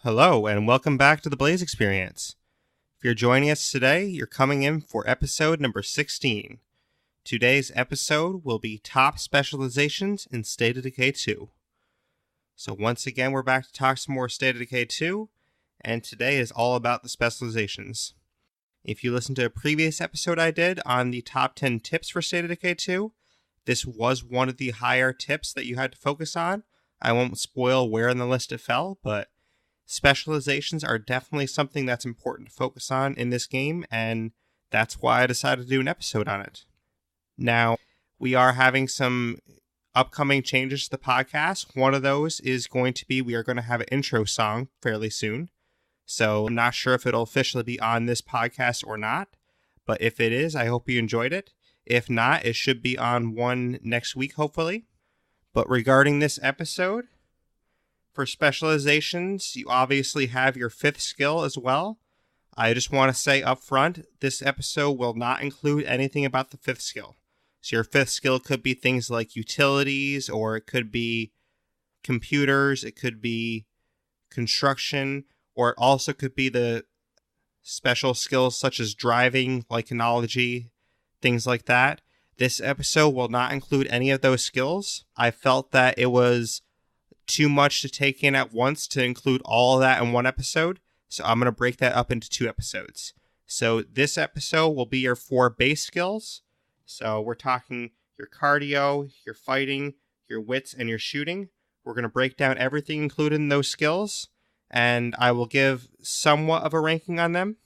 Hello, and welcome back to the Blaise XPerience. If you're joining us today, you're coming in for episode number 16. Today's episode will be Top Specializations in State of Decay 2. So once again, we're back to talk some more State of Decay 2, and today is all about the specializations. If you listened to a previous episode I did on the top 10 tips for State of Decay 2, this was one of the higher tips that you had to focus on. I won't spoil where in the list it fell, but specializations are definitely something that's important to focus on in this game, and that's why I decided to do an episode on it. Now, we are having some upcoming changes to the podcast. One of those is going to be we are going to have an intro song fairly soon. So I'm not sure if it'll officially be on this podcast or not, but if it is, I hope you enjoyed it. If not, it should be on one next week, hopefully. But regarding this episode, for specializations, you obviously have your fifth skill as well. I just want to say up front, this episode will not include anything about the fifth skill. So your fifth skill could be things like utilities, or it could be computers, it could be construction, or it also could be the special skills such as driving, lichenology, things like that. This episode will not include any of those skills. I felt that it was too much to take in at once to include all of that in one episode, so I'm going to break that up into two episodes. So this episode will be your 4 base skills. So we're talking your cardio, your fighting, your wits, and your shooting. We're going to break down everything included in those skills, and I will give somewhat of a ranking on them.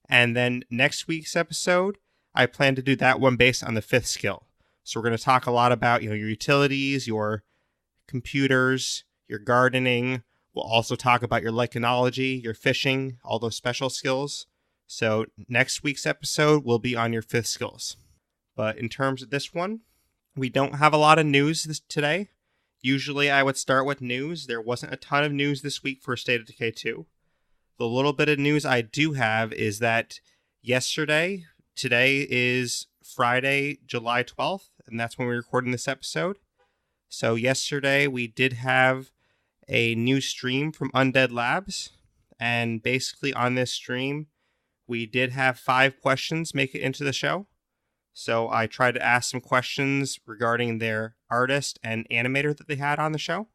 And then next week's episode, I plan to do that one based on the 5th skill. So we're going to talk a lot about, your utilities, your computers, your gardening. We'll also talk about your lichenology, your fishing, all those special skills. So next week's episode will be on your 5th skills. But in terms of this one, we don't have a lot of news today. Usually I would start with news. There wasn't a ton of news this week for State of Decay 2. The little bit of news I do have is that today is Friday, July 12th, and that's when we're recording this episode. So yesterday we did have a new stream from Undead Labs, and basically on this stream we did have 5 questions make it into the show. So I tried to ask some questions regarding their artist and animator that they had on the show,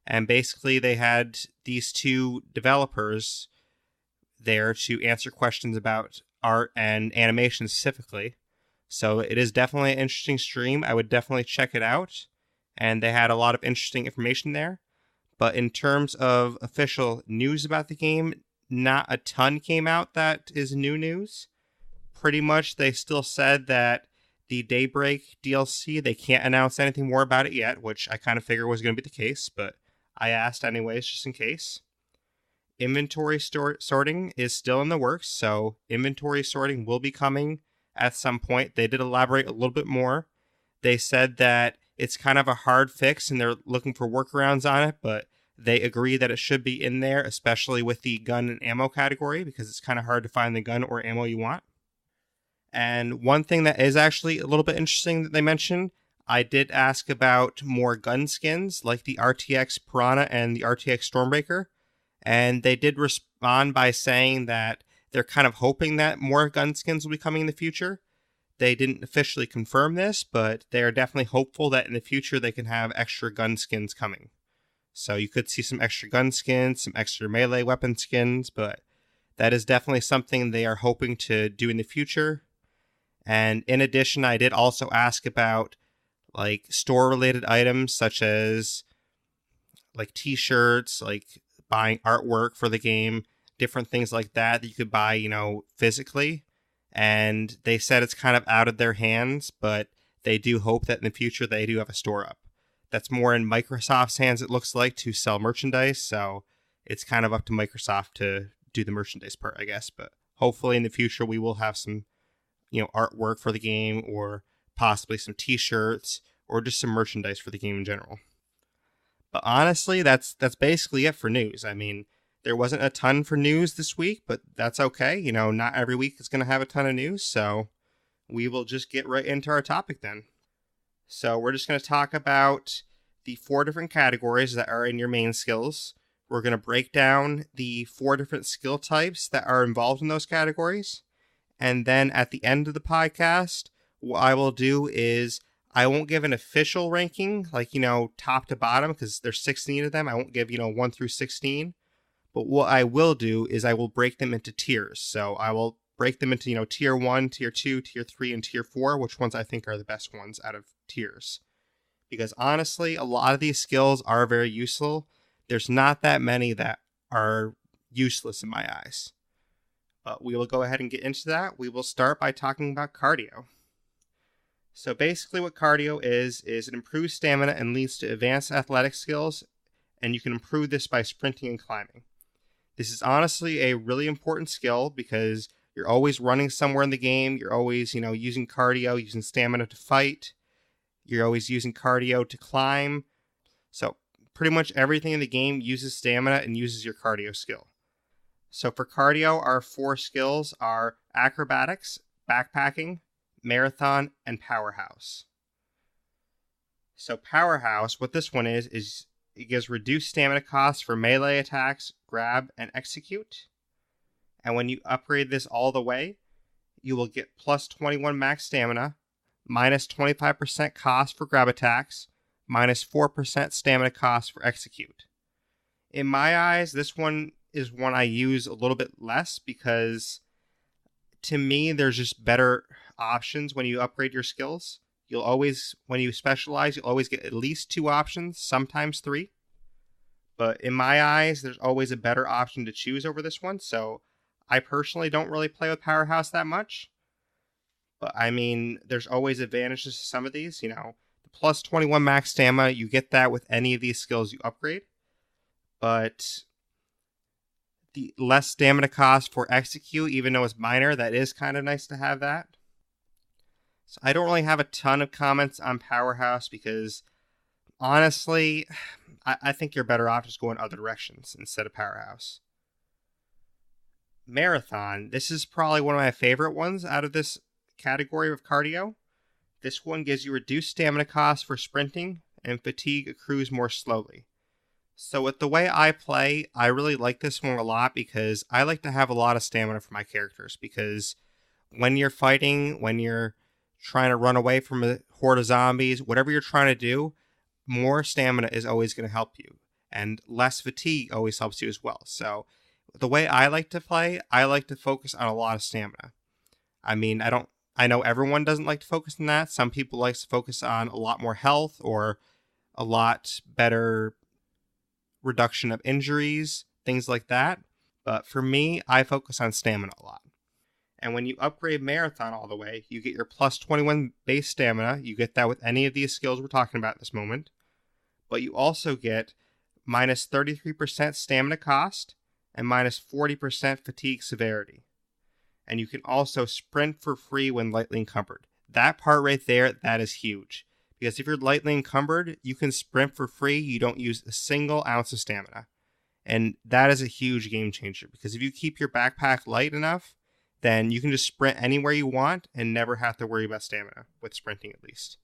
and basically they had these 2 developers there to answer questions about art and animation specifically. So it is definitely an interesting stream. I would definitely check it out, and they had a lot of interesting information there. But in terms of official news about the game, not a ton came out that is new news. Pretty much they still said that the Daybreak DLC, they can't announce anything more about it yet, which I kind of figured was going to be the case, but I asked anyways just in case. Inventory sorting is still in the works, so inventory sorting will be coming at some point. They did elaborate a little bit more. They said that it's kind of a hard fix and they're looking for workarounds on it, but they agree that it should be in there, especially with the gun and ammo category, because it's kind of hard to find the gun or ammo you want. And one thing that is actually a little bit interesting that they mentioned, I did ask about more gun skins like the RTX Piranha and the RTX Stormbreaker, and they did respond by saying that they're kind of hoping that more gun skins will be coming in the future. They didn't officially confirm this, but they are definitely hopeful that in the future they can have extra gun skins coming. So you could see some extra gun skins, some extra melee weapon skins, but that is definitely something they are hoping to do in the future. And in addition, I did also ask about like store-related items such as like t-shirts, like buying artwork for the game, different things like that you could buy, physically. And they said it's kind of out of their hands, but they do hope that in the future they do have a store up. That's more in Microsoft's hands, it looks like, to sell merchandise. So it's kind of up to Microsoft to do the merchandise part, I guess. But hopefully in the future we will have some, artwork for the game, or possibly some t-shirts, or just some merchandise for the game in general. But honestly, that's basically it for news. I mean, there wasn't a ton for news this week, but that's okay. Not every week is going to have a ton of news, so we will just get right into our topic then. So we're just going to talk about the 4 different categories that are in your main skills. We're going to break down the 4 different skill types that are involved in those categories. And then at the end of the podcast, what I will do is I won't give an official ranking, like, top to bottom, because there's 16 of them. I won't give, 1 through 16. But what I will do is I will break them into tiers. So I will break them into, tier 1, tier 2, tier 3, and tier 4, which ones I think are the best ones out of tiers. Because honestly, a lot of these skills are very useful. There's not that many that are useless in my eyes. But we will go ahead and get into that. We will start by talking about cardio. So basically what cardio is it improves stamina and leads to advanced athletic skills, and you can improve this by sprinting and climbing. This is honestly a really important skill because you're always running somewhere in the game. You're always, using cardio, using stamina to fight. You're always using cardio to climb. So pretty much everything in the game uses stamina and uses your cardio skill. So for cardio, our 4 skills are acrobatics, backpacking, marathon, and powerhouse. So powerhouse, what this one is it gives reduced stamina costs for melee attacks, grab, and execute. And when you upgrade this all the way, you will get plus 21 max stamina, minus 25% cost for grab attacks, minus 4% stamina cost for execute. In my eyes, this one is one I use a little bit less because to me, there's just better options when you upgrade your skills. You'll always, when you specialize, you'll always get at least 2 options, sometimes 3. But in my eyes, there's always a better option to choose over this one. So I personally don't really play with Powerhouse that much. But I mean, there's always advantages to some of these. The plus 21 max stamina, you get that with any of these skills you upgrade. But the less stamina cost for execute, even though it's minor, that is kind of nice to have that. So I don't really have a ton of comments on Powerhouse because honestly, I think you're better off just going other directions instead of Powerhouse. Marathon, this is probably one of my favorite ones out of this category of cardio. This one gives you reduced stamina costs for sprinting and fatigue accrues more slowly. So with the way I play, I really like this one a lot because I like to have a lot of stamina for my characters because when you're fighting, when you're trying to run away from a horde of zombies, whatever you're trying to do, more stamina is always going to help you. And less fatigue always helps you as well. So the way I like to play, I like to focus on a lot of stamina. I mean, I know everyone doesn't like to focus on that. Some people like to focus on a lot more health or a lot better reduction of injuries, things like that. But for me, I focus on stamina a lot. And when you upgrade Marathon all the way, you get your plus 21 base stamina. You get that with any of these skills we're talking about at this moment. But you also get minus 33% stamina cost and minus 40% fatigue severity. And you can also sprint for free when lightly encumbered. That part right there, that is huge. Because if you're lightly encumbered, you can sprint for free. You don't use a single ounce of stamina. And that is a huge game changer. Because if you keep your backpack light enough, then you can just sprint anywhere you want and never have to worry about stamina, with sprinting at least.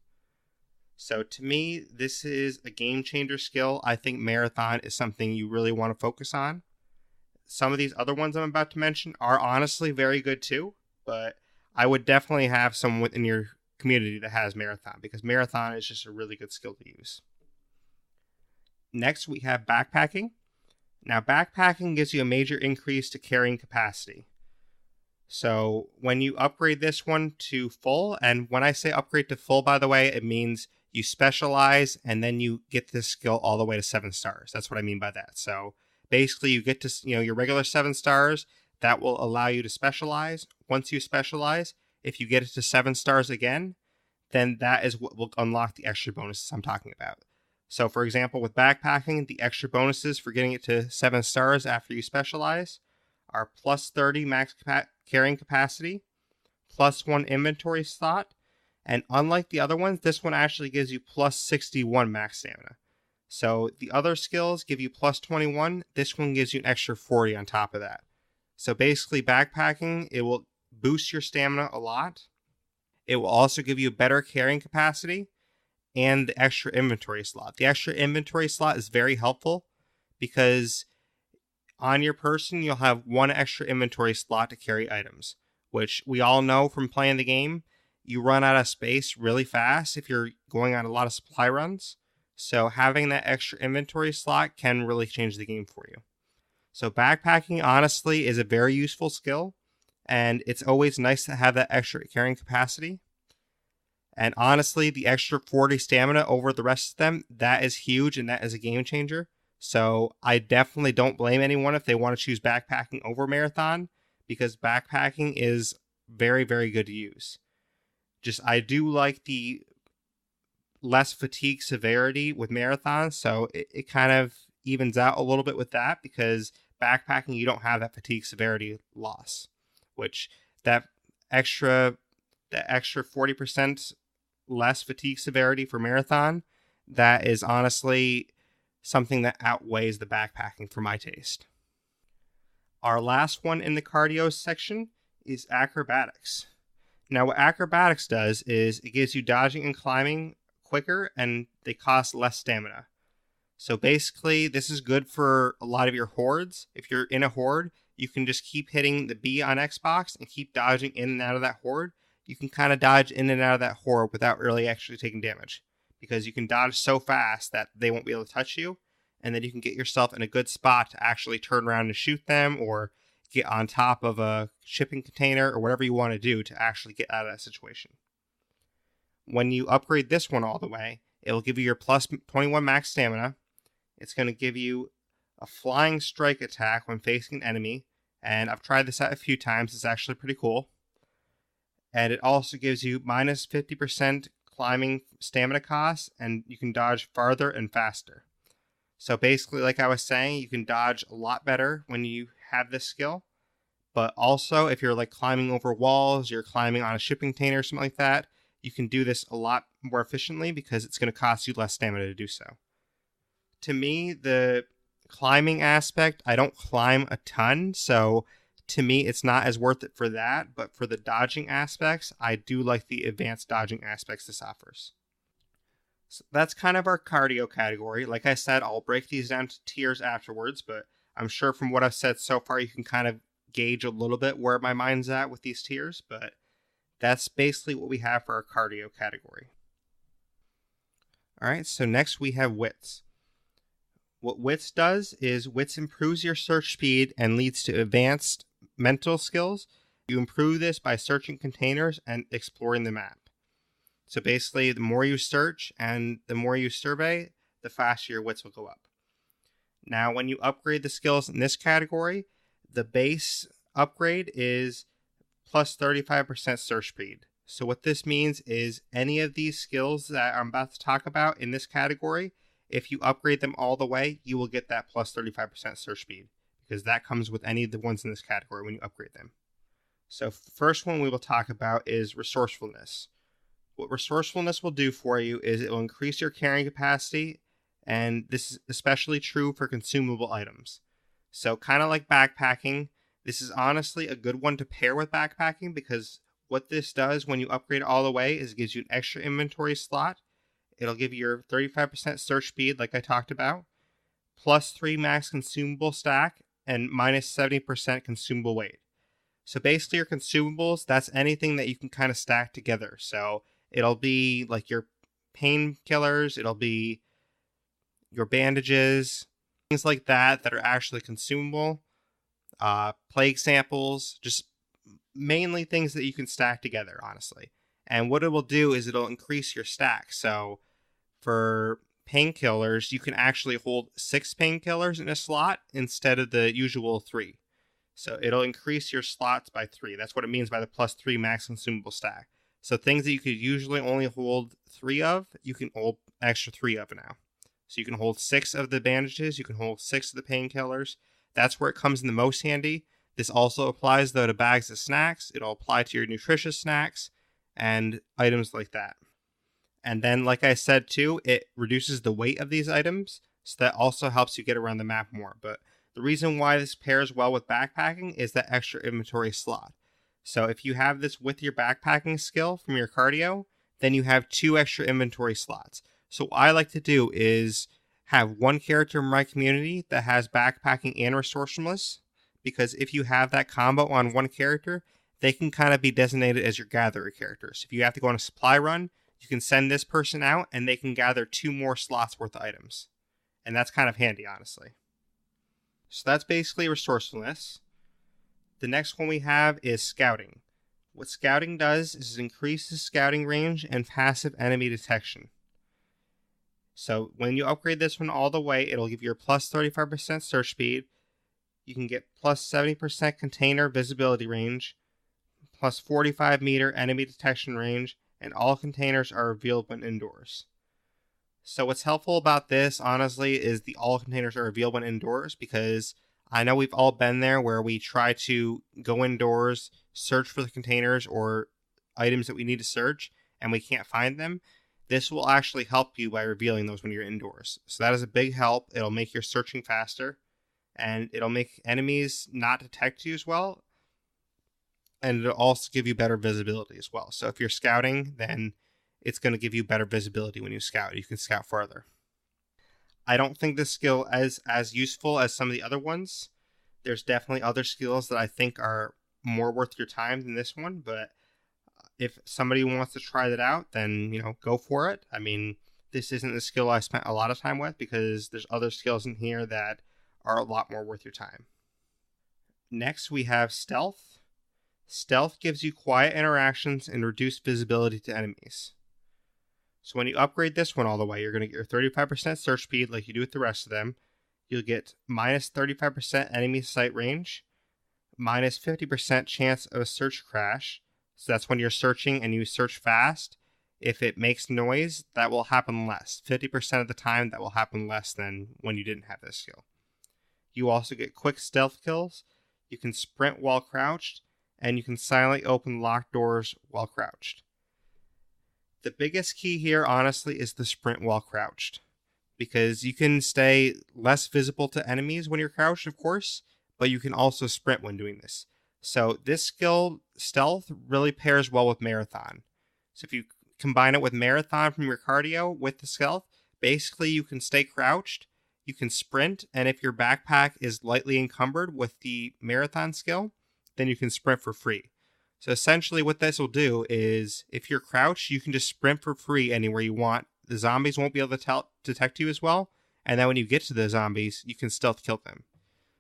So to me, this is a game changer skill. I think Marathon is something you really want to focus on. Some of these other ones I'm about to mention are honestly very good too. But I would definitely have someone within your community that has Marathon because Marathon is just a really good skill to use. Next, we have backpacking. Now, backpacking gives you a major increase to carrying capacity. So when you upgrade this one to full, and when I say upgrade to full, by the way, it means you specialize and then you get this skill all the way to 7 stars. That's what I mean by that. So basically you get to, your regular 7 stars. That will allow you to specialize. Once you specialize, if you get it to 7 stars again, then that is what will unlock the extra bonuses I'm talking about. So for example, with backpacking, the extra bonuses for getting it to 7 stars after you specialize are plus 30 max carrying capacity, plus 1 inventory slot, and unlike the other ones, this one actually gives you plus 61 max stamina. So the other skills give you plus 21, this one gives you an extra 40 on top of that. So basically backpacking, it will boost your stamina a lot. It will also give you better carrying capacity and the extra inventory slot. The extra inventory slot is very helpful because on your person, you'll have one extra inventory slot to carry items, which we all know from playing the game. You run out of space really fast if you're going on a lot of supply runs. So having that extra inventory slot can really change the game for you. So backpacking, honestly, is a very useful skill, and it's always nice to have that extra carrying capacity. And honestly, the extra 40 stamina over the rest of them, that is huge, and that is a game changer. So I definitely don't blame anyone if they want to choose backpacking over marathon, because backpacking is very, very good to use. I do like the less fatigue severity with marathons, so it kind of evens out a little bit with that, because backpacking, you don't have that fatigue severity loss, which that extra 40% less fatigue severity for marathon, that is honestly something that outweighs the backpacking for my taste. Our last one in the cardio section is acrobatics. Now, what acrobatics does is it gives you dodging and climbing quicker, and they cost less stamina. So basically, this is good for a lot of your hordes. If you're in a horde, you can just keep hitting the B on Xbox and keep dodging in and out of that horde. You can kind of dodge in and out of that horde without really actually taking damage, because you can dodge so fast that they won't be able to touch you, and then you can get yourself in a good spot to actually turn around and shoot them, or get on top of a shipping container, or whatever you want to do to actually get out of that situation. When you upgrade this one all the way, it will give you your plus 21 max stamina. It's going to give you a flying strike attack when facing an enemy, and I've tried this out a few times. It's actually pretty cool. And it also gives you minus 50% climbing stamina costs, and you can dodge farther and faster. So basically, like I was saying, you can dodge a lot better when you have this skill. But also, if you're like climbing over walls, you're climbing on a shipping container or something like that, you can do this a lot more efficiently, because it's going to cost you less stamina to do so. To me, the climbing aspect, I don't climb a ton, so to me, it's not as worth it for that. But for the dodging aspects, I do like the advanced dodging aspects this offers. So that's kind of our cardio category. Like I said, I'll break these down to tiers afterwards, but I'm sure from what I've said so far, you can kind of gauge a little bit where my mind's at with these tiers, but that's basically what we have for our cardio category. All right, so next we have wits. What wits does is wits improves your search speed and leads to advanced mental skills. You improve this by searching containers and exploring the map. So basically, the more you search and the more you survey, the faster your wits will go up. Now, when you upgrade the skills in this category, the base upgrade is plus 35% search speed. So what this means is any of these skills that I'm about to talk about in this category, if you upgrade them all the way, you will get that plus 35% search speed, because that comes with any of the ones in this category when you upgrade them. So first one we will talk about is resourcefulness. What resourcefulness will do for you is it will increase your carrying capacity, and this is especially true for consumable items. So kind of like backpacking, this is honestly a good one to pair with backpacking, because what this does when you upgrade all the way is it gives you an extra inventory slot. It'll give you your 35% search speed like I talked about, plus 3 max consumable stack, and minus 70% consumable weight. So basically your consumables, that's anything that you can kind of stack together. So it'll be like your painkillers, it'll be your bandages, things like that that are actually consumable, plague samples, just mainly things that you can stack together, honestly. And what it will do is it'll increase your stack. So for painkillers, you can actually hold 6 painkillers in a slot instead of the usual 3. So it'll increase your slots by 3. That's what it means by the plus 3 max consumable stack. So things that you could usually only hold 3 of, you can hold extra 3 of now. So you can hold 6 of the bandages, you can hold 6 of the painkillers. That's where it comes in the most handy. This also applies, though, to bags of snacks. It'll apply to your nutritious snacks and items like that. And then, like I said, too, it reduces the weight of these items, so that also helps you get around the map more. But the reason why this pairs well with backpacking is that extra inventory slot. So if you have this with your backpacking skill from your cardio, then you have 2 extra inventory slots. So what I like to do is have one character in my community that has backpacking and resourcefulness, because if you have that combo on one character, they can kind of be designated as your gatherer characters. If you have to go on a supply run, you can send this person out and they can gather 2 more slots worth of items. And that's kind of handy, honestly. So that's basically resourcefulness. The next one we have is scouting. What scouting does is it increases scouting range and passive enemy detection. So when you upgrade this one all the way, it'll give you a plus 35% search speed. You can get plus 70% container visibility range, plus 45 meter enemy detection range, and all containers are revealed when indoors. So what's helpful about this, honestly, is the all containers are revealed when indoors, because I know we've all been there where we try to go indoors, search for the containers or items that we need to search, and we can't find them. This will actually help you by revealing those when you're indoors. So that is a big help. It'll make your searching faster, and it'll make enemies not detect you as well, and it'll also give you better visibility as well. So if you're scouting, then it's going to give you better visibility when you scout. You can scout farther. I don't think this skill is as useful as some of the other ones. There's definitely other skills that I think are more worth your time than this one, but if somebody wants to try that out, then, go for it. I mean, this isn't the skill I spent a lot of time with, because there's other skills in here that are a lot more worth your time. Next, we have stealth. Stealth gives you quiet interactions and reduced visibility to enemies. So when you upgrade this one all the way, you're going to get your 35% search speed like you do with the rest of them. You'll get minus 35% enemy sight range, minus 50% chance of a search crash. So that's when you're searching and you search fast. If it makes noise, that will happen less. 50% of the time, that will happen less than when you didn't have this skill. You also get quick stealth kills. You can sprint while crouched, and you can silently open locked doors while crouched. The biggest key here, honestly, is the sprint while crouched, because you can stay less visible to enemies when you're crouched, of course, but you can also sprint when doing this. So this skill, stealth, really pairs well with marathon. So if you combine it with marathon from your cardio with the stealth, basically you can stay crouched, you can sprint, and if your backpack is lightly encumbered with the marathon skill, then you can sprint for free. So essentially what this will do is, if you're crouched, you can just sprint for free anywhere you want. The zombies won't be able to detect you as well, and then when you get to the zombies, you can stealth kill them.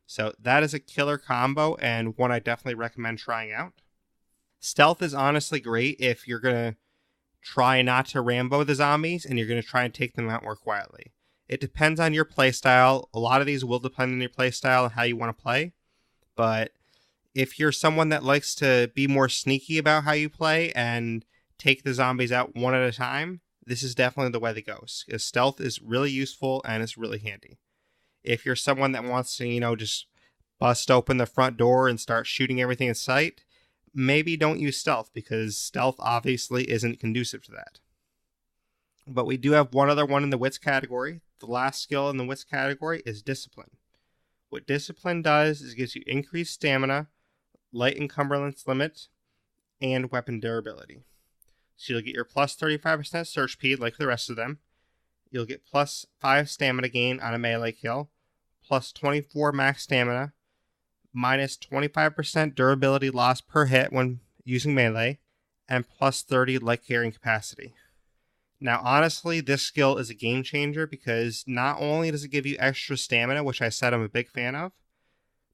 So that is a killer combo, and one I definitely recommend trying out. Stealth is honestly great if you're going to try not to Rambo the zombies, and you're going to try and take them out more quietly. It depends on your playstyle. A lot of these will depend on your playstyle and how you want to play, but if you're someone that likes to be more sneaky about how you play and take the zombies out one at a time, this is definitely the way to go. Stealth is really useful and it's really handy. If you're someone that wants to, just bust open the front door and start shooting everything in sight, maybe don't use stealth, because stealth obviously isn't conducive to that. But we do have one other one in the wits category. The last skill in the wits category is discipline. What discipline does is it gives you increased stamina, light encumbrance limit, and weapon durability. So you'll get your plus 35% search speed like the rest of them. You'll get plus 5 stamina gain on a melee kill, plus 24 max stamina, minus 25% durability loss per hit when using melee, and plus 30 light carrying capacity. Now, honestly, this skill is a game changer, because not only does it give you extra stamina, which I said I'm a big fan of,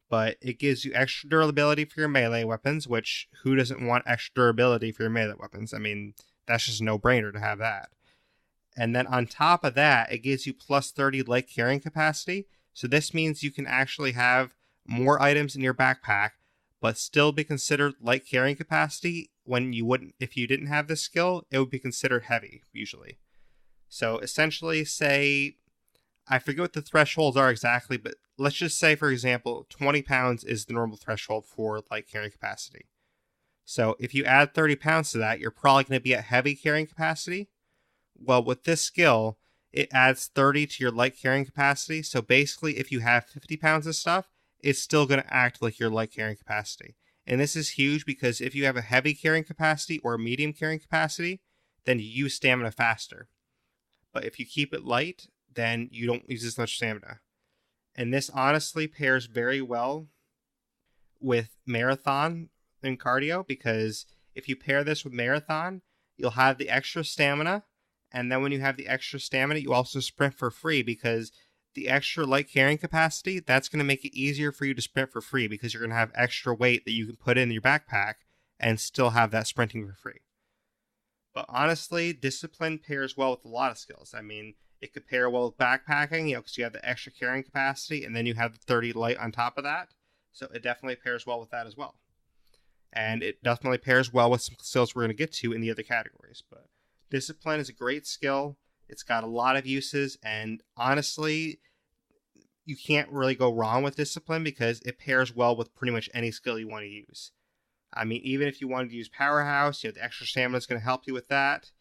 but it gives you extra durability for your melee weapons, which who doesn't want extra durability for your melee weapons? I mean, that's just a no-brainer to have that. And then on top of that, it gives you plus 30 light carrying capacity. So this means you can actually have more items in your backpack, but still be considered light carrying capacity when you wouldn't, if you didn't have this skill, it would be considered heavy, usually. So essentially, say, I forget what the thresholds are exactly, but let's just say, for example, 20 pounds is the normal threshold for light carrying capacity. So if you add 30 pounds to that, you're probably going to be at heavy carrying capacity. Well, with this skill, it adds 30 to your light carrying capacity. So basically, if you have 50 pounds of stuff, it's still going to act like your light carrying capacity. And this is huge, because if you have a heavy carrying capacity or a medium carrying capacity, then you use stamina faster. But if you keep it light, then you don't use as much stamina. And this honestly pairs very well with marathon and cardio, because if you pair this with marathon, you'll have the extra stamina. And then when you have the extra stamina, you also sprint for free, because the extra light carrying capacity, that's going to make it easier for you to sprint for free, because you're going to have extra weight that you can put in your backpack and still have that sprinting for free. But honestly, discipline pairs well with a lot of skills. I mean, it could pair well with backpacking, because you have the extra carrying capacity, and then you have the 30 light on top of that. So it definitely pairs well with that as well. And it definitely pairs well with some skills we're going to get to in the other categories. But discipline is a great skill. It's got a lot of uses, and honestly, you can't really go wrong with discipline because it pairs well with pretty much any skill you want to use. I mean, even if you wanted to use Powerhouse, the extra stamina is going to help you with that.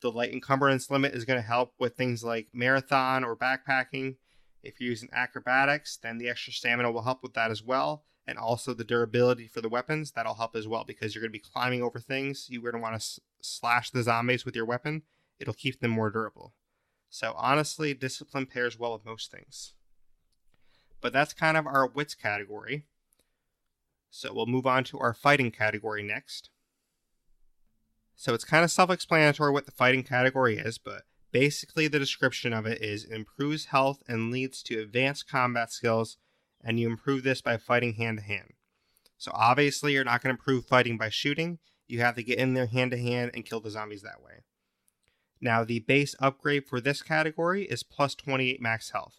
The light encumbrance limit is going to help with things like marathon or backpacking. If you're using acrobatics, then the extra stamina will help with that as well. And also the durability for the weapons, that'll help as well, because you're going to be climbing over things. You're going to want to slash the zombies with your weapon. It'll keep them more durable. So honestly, discipline pairs well with most things. But that's kind of our wits category. So we'll move on to our fighting category next. So it's kind of self-explanatory what the fighting category is, but basically the description of it is it improves health and leads to advanced combat skills, and you improve this by fighting hand-to-hand. So obviously you're not going to improve fighting by shooting. You have to get in there hand-to-hand and kill the zombies that way. Now, the base upgrade for this category is plus 28 max health.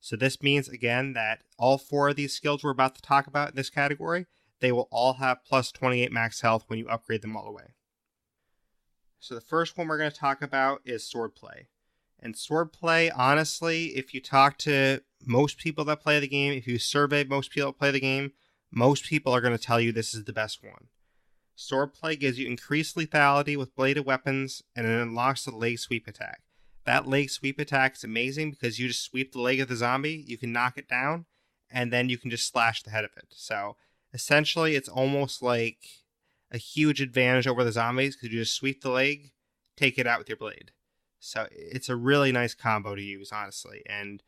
So this means, again, that all 4 of these skills we're about to talk about in this category, they will all have plus 28 max health when you upgrade them all the way. So the first one we're going to talk about is swordplay. And swordplay, honestly, if you talk to most people that play the game, if you survey most people that play the game, most people are going to tell you this is the best one. Swordplay gives you increased lethality with bladed weapons, and it unlocks the leg sweep attack. That leg sweep attack is amazing because you just sweep the leg of the zombie, you can knock it down, and then you can just slash the head of it. So essentially, it's almost like a huge advantage over the zombies because you just sweep the leg, take it out with your blade. So it's a really nice combo to use, honestly, and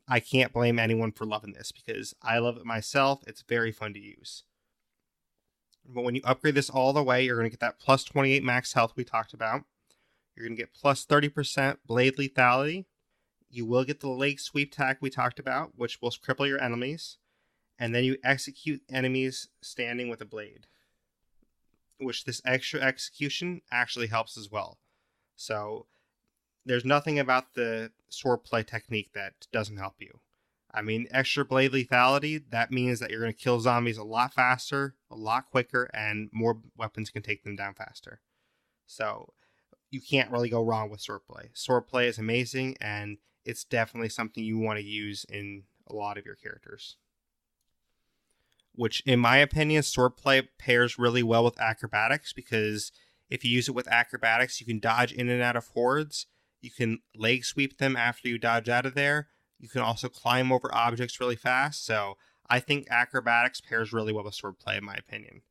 I can't blame anyone for loving this because I love it myself. It's very fun to use. But when you upgrade this all the way, you're going to get that plus 28 max health we talked about. You're going to get plus 30% blade lethality. You will get the leg sweep attack we talked about, which will cripple your enemies. And then you execute enemies standing with a blade, which this extra execution actually helps as well. So there's nothing about the swordplay technique that doesn't help you. I mean, extra blade lethality, that means that you're going to kill zombies a lot faster, a lot quicker, and more weapons can take them down faster. So you can't really go wrong with swordplay. Swordplay is amazing, and it's definitely something you want to use in a lot of your characters. Which, in my opinion, swordplay pairs really well with acrobatics, because if you use it with acrobatics, you can dodge in and out of hordes. You can leg sweep them after you dodge out of there. You can also climb over objects really fast. So I think acrobatics pairs really well with swordplay, in my opinion.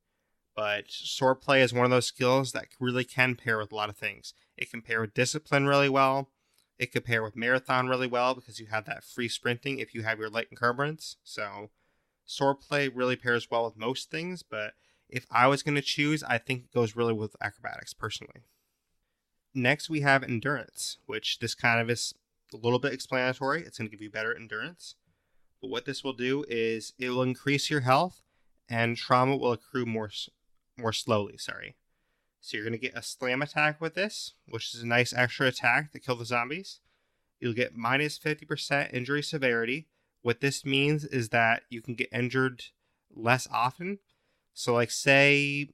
But swordplay is one of those skills that really can pair with a lot of things. It can pair with discipline really well. It could pair with marathon really well because you have that free sprinting if you have your light encumbrance. So swordplay really pairs well with most things, but if I was going to choose, I think it goes really with acrobatics personally. Next, we have endurance, which this kind of is a little bit explanatory. It's going to give you better endurance. But what this will do is it will increase your health, and trauma will accrue more slowly. So you're going to get a slam attack with this, which is a nice extra attack to kill the zombies. You'll get minus 50% injury severity. What this means is that you can get injured less often. So like say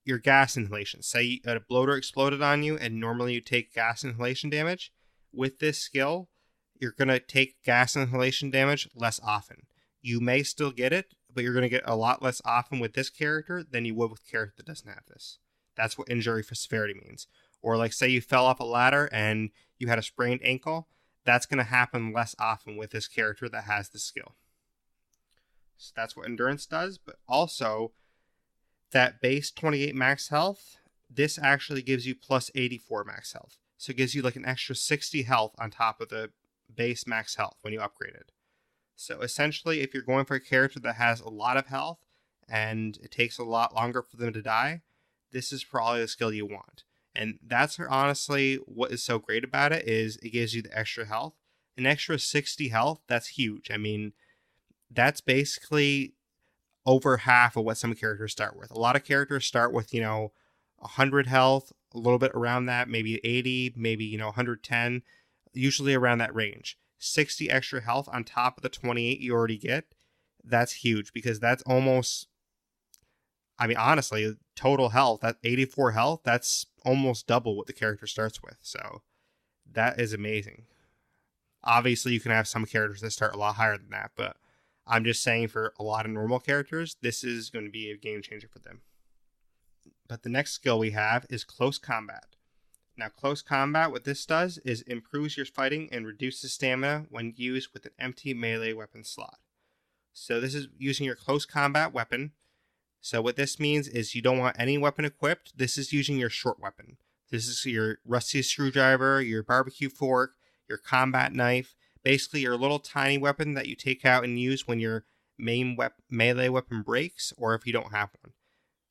your gas inhalation. Say a bloater exploded on you and normally you take gas inhalation damage. With this skill, you're going to take gas inhalation damage less often. You may still get it, but you're going to get a lot less often with this character than you would with a character that doesn't have this. That's what injury for severity means. Or like say you fell off a ladder and you had a sprained ankle. That's going to happen less often with this character that has this skill. So that's what endurance does, but also that base 28 max health, this actually gives you plus 84 max health. So it gives you like an extra 60 health on top of the base max health when you upgrade it. So essentially, if you're going for a character that has a lot of health and it takes a lot longer for them to die, this is probably the skill you want. And that's honestly what is so great about it, is it gives you the extra health. An extra 60 health, that's huge. I mean, that's basically over half of what some characters start with. A lot of characters start with, 100 health, a little bit around that, maybe 80, maybe, 110, usually around that range. 60 extra health on top of the 28 you already get, that's huge, because that's almost, I mean, honestly, total health, that 84 health, that's almost double what the character starts with. So that is amazing. Obviously, you can have some characters that start a lot higher than that, but I'm just saying for a lot of normal characters, this is going to be a game changer for them. But the next skill we have is Close Combat. Now, Close Combat, what this does is improves your fighting and reduces stamina when used with an empty melee weapon slot. So this is using your Close Combat weapon. So what this means is you don't want any weapon equipped. This is using your short weapon. This is your rusty screwdriver, your barbecue fork, your combat knife, basically your little tiny weapon that you take out and use when your main melee weapon breaks, or if you don't have one.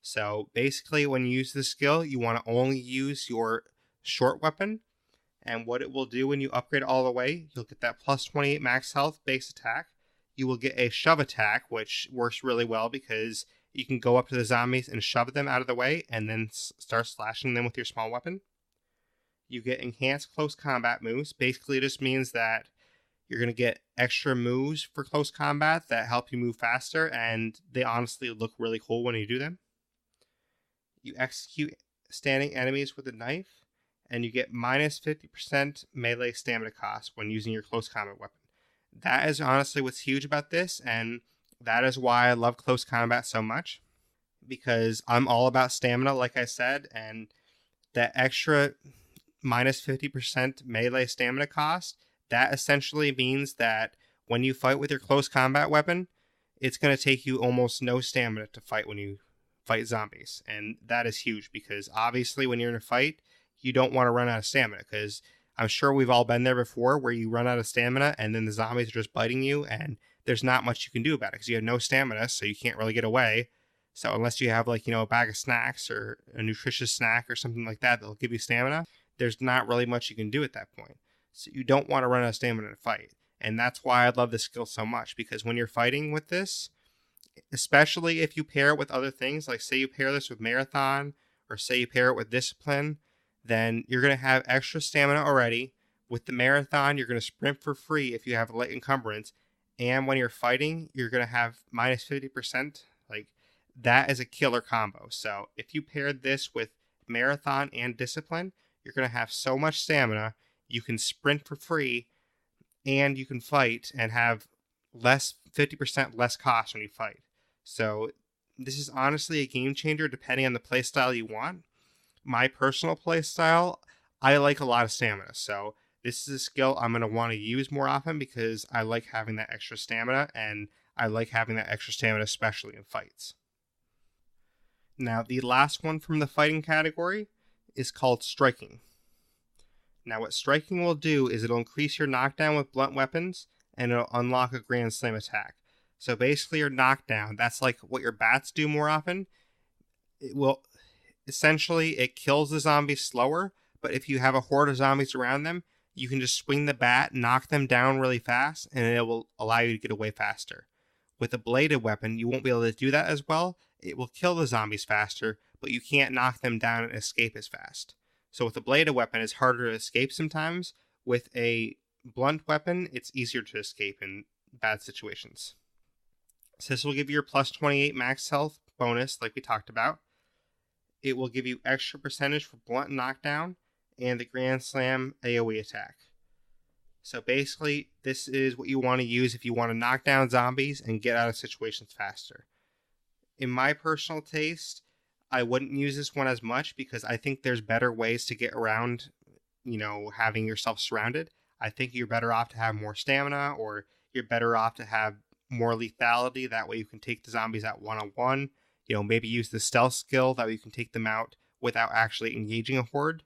So basically, when you use this skill, you want to only use your short weapon, and what it will do when you upgrade all the way, you'll get that plus 28 max health base attack. You will get a shove attack, which works really well because you can go up to the zombies and shove them out of the way and then start slashing them with your small weapon. You get enhanced close combat moves. Basically, it just means that you're going to get extra moves for close combat that help you move faster, and they honestly look really cool when you do them. You execute standing enemies with a knife, and you get minus 50% melee stamina cost when using your close combat weapon. That is honestly what's huge about this, and that is why I love close combat so much, because I'm all about stamina, like I said, and that extra minus 50% melee stamina cost, that essentially means that when you fight with your close combat weapon, it's going to take you almost no stamina to fight when you fight zombies. And that is huge, because obviously when you're in a fight, you don't want to run out of stamina, because I'm sure we've all been there before where you run out of stamina and then the zombies are just biting you and there's not much you can do about it because you have no stamina, so you can't really get away. So unless you have like, a bag of snacks or a nutritious snack or something like that that'll give you stamina, there's not really much you can do at that point. So you don't want to run out of stamina in a fight. And that's why I love this skill so much, because when you're fighting with this, especially if you pair it with other things, like say you pair this with Marathon or say you pair it with Discipline, then you're going to have extra stamina already. With the Marathon, you're going to sprint for free if you have light encumbrance. And when you're fighting, you're going to have minus 50%. Like, that is a killer combo. So if you paired this with Marathon and Discipline, you're going to have so much stamina. You can sprint for free and you can fight and have 50% less cost when you fight. So this is honestly a game changer depending on the playstyle you want. My personal playstyle, I like a lot of stamina. So this is a skill I'm going to want to use more often because I like having that extra stamina, and I like having that extra stamina especially in fights. Now, the last one from the fighting category is called Striking. Now, what Striking will do is it'll increase your knockdown with blunt weapons, and it'll unlock a Grand Slam attack. So basically your knockdown, that's like what your bats do more often. It will, essentially, it kills the zombies slower, but if you have a horde of zombies around them, you can just swing the bat, knock them down really fast, and it will allow you to get away faster. With a bladed weapon, you won't be able to do that as well. It will kill the zombies faster, but you can't knock them down and escape as fast. So with a bladed weapon, it's harder to escape sometimes. With a blunt weapon, it's easier to escape in bad situations. So this will give you your plus 28 max health bonus, like we talked about. It will give you extra percentage for blunt knockdown and the Grand Slam AoE attack. So basically, this is what you want to use if you want to knock down zombies and get out of situations faster. In my personal taste, I wouldn't use this one as much because I think there's better ways to get around, having yourself surrounded. I think you're better off to have more stamina, or you're better off to have more lethality. That way you can take the zombies out one-on-one. Maybe use the stealth skill. That way you can take them out without actually engaging a horde.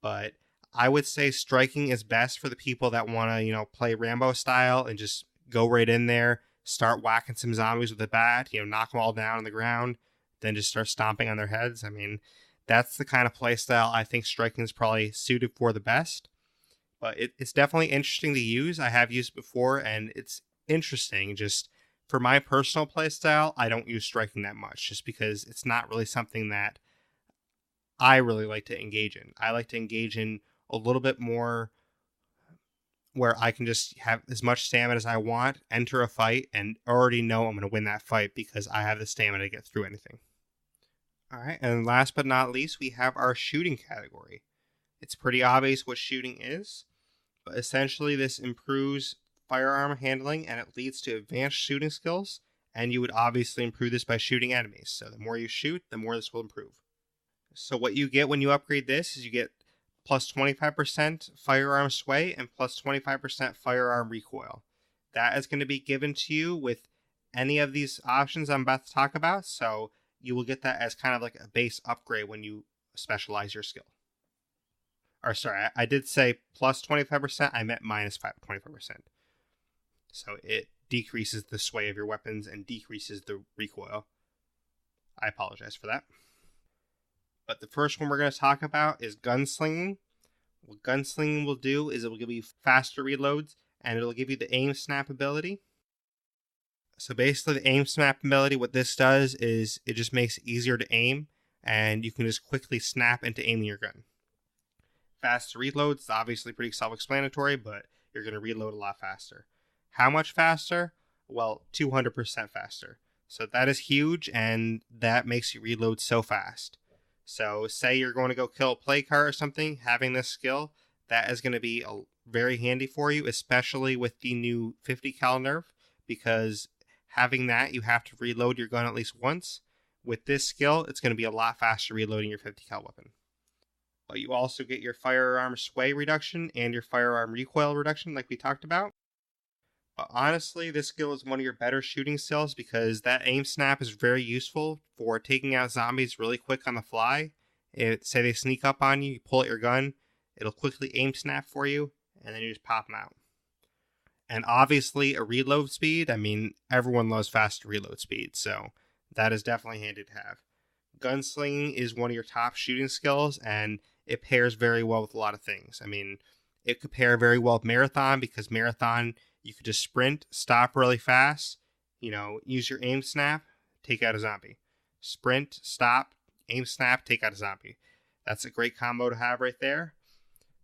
But I would say striking is best for the people that want to, play Rambo style and just go right in there, start whacking some zombies with a bat, knock them all down on the ground, then just start stomping on their heads. I mean, that's the kind of play style I think striking is probably suited for the best. But it's definitely interesting to use. I have used it before, and it's interesting. Just for my personal play style, I don't use striking that much, just because it's not really something that I really like to engage in. I like to engage in a little bit more where I can just have as much stamina as I want, enter a fight, and already know I'm going to win that fight because I have the stamina to get through anything. All right, and last but not least, we have our shooting category. It's pretty obvious what shooting is, but essentially this improves firearm handling and it leads to advanced shooting skills, and you would obviously improve this by shooting enemies. So the more you shoot, the more this will improve. So what you get when you upgrade this is you get plus 25% firearm sway and plus 25% firearm recoil. That is going to be given to you with any of these options I'm about to talk about, so you will get that as kind of like a base upgrade when you specialize your skill. Or sorry, I did say plus 25%, I meant minus 25%. So it decreases the sway of your weapons and decreases the recoil. I apologize for that. But the first one we're going to talk about is gunslinging. What gunslinging will do is it will give you faster reloads, and it'll give you the aim snap ability. So basically the aim snap ability, what this does is it just makes it easier to aim, and you can just quickly snap into aiming your gun. Faster reloads, obviously pretty self-explanatory, but you're going to reload a lot faster. How much faster? Well, 200% faster. So that is huge, and that makes you reload so fast. So say you're going to go kill a play card or something, having this skill, that is going to be very handy for you, especially with the new 50 cal nerf, because having that, you have to reload your gun at least once. With this skill, it's going to be a lot faster reloading your 50 cal weapon. But you also get your firearm sway reduction and your firearm recoil reduction like we talked about. But honestly, this skill is one of your better shooting skills because that aim snap is very useful for taking out zombies really quick on the fly. Say they sneak up on you, you pull out your gun, it'll quickly aim snap for you, and then you just pop them out. And obviously, a reload speed, I mean, everyone loves faster reload speed, so that is definitely handy to have. Gunslinging is one of your top shooting skills, and it pairs very well with a lot of things. I mean, it could pair very well with Marathon because Marathon, you could just sprint, stop really fast, use your aim snap, take out a zombie. Sprint, stop, aim snap, take out a zombie. That's a great combo to have right there.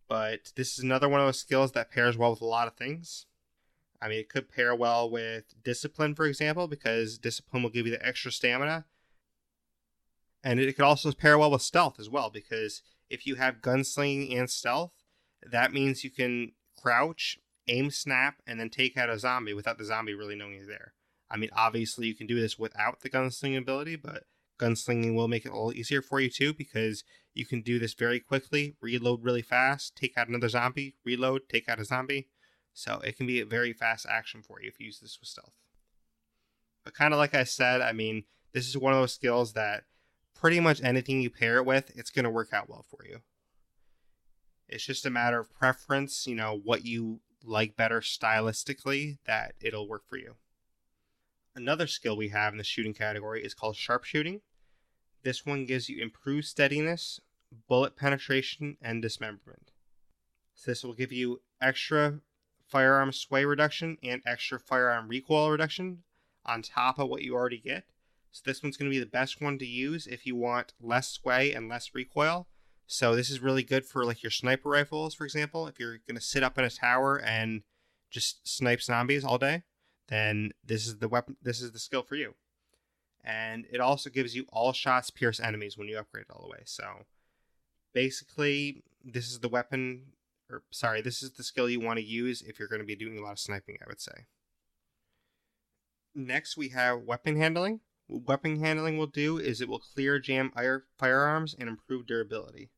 But this is another one of those skills that pairs well with a lot of things. I mean, it could pair well with Discipline, for example, because Discipline will give you the extra stamina. And it could also pair well with Stealth as well, because if you have Gunslinging and Stealth, that means you can crouch, aim snap, and then take out a zombie without the zombie really knowing you're there. I mean, obviously you can do this without the gunslinging ability, but gunslinging will make it a little easier for you too, because you can do this very quickly, reload really fast, take out another zombie, reload, take out a zombie. So it can be a very fast action for you if you use this with Stealth. But kind of like I said, I mean, this is one of those skills that pretty much anything you pair it with, it's going to work out well for you. It's just a matter of preference, what you like better stylistically, that it'll work for you. Another skill we have in the shooting category is called sharpshooting. This one gives you improved steadiness, bullet penetration, and dismemberment. So this will give you extra firearm sway reduction and extra firearm recoil reduction on top of what you already get. So this one's going to be the best one to use if you want less sway and less recoil. So this is really good for like your sniper rifles, for example. If you're going to sit up in a tower and just snipe zombies all day, then this is the weapon. This is the skill for you. And it also gives you all shots pierce enemies when you upgrade it all the way. So basically, this is the weapon, this is the skill you want to use if you're going to be doing a lot of sniping, I would say. Next, we have weapon handling. What weapon handling will do is it will clear jam firearms and improve durability.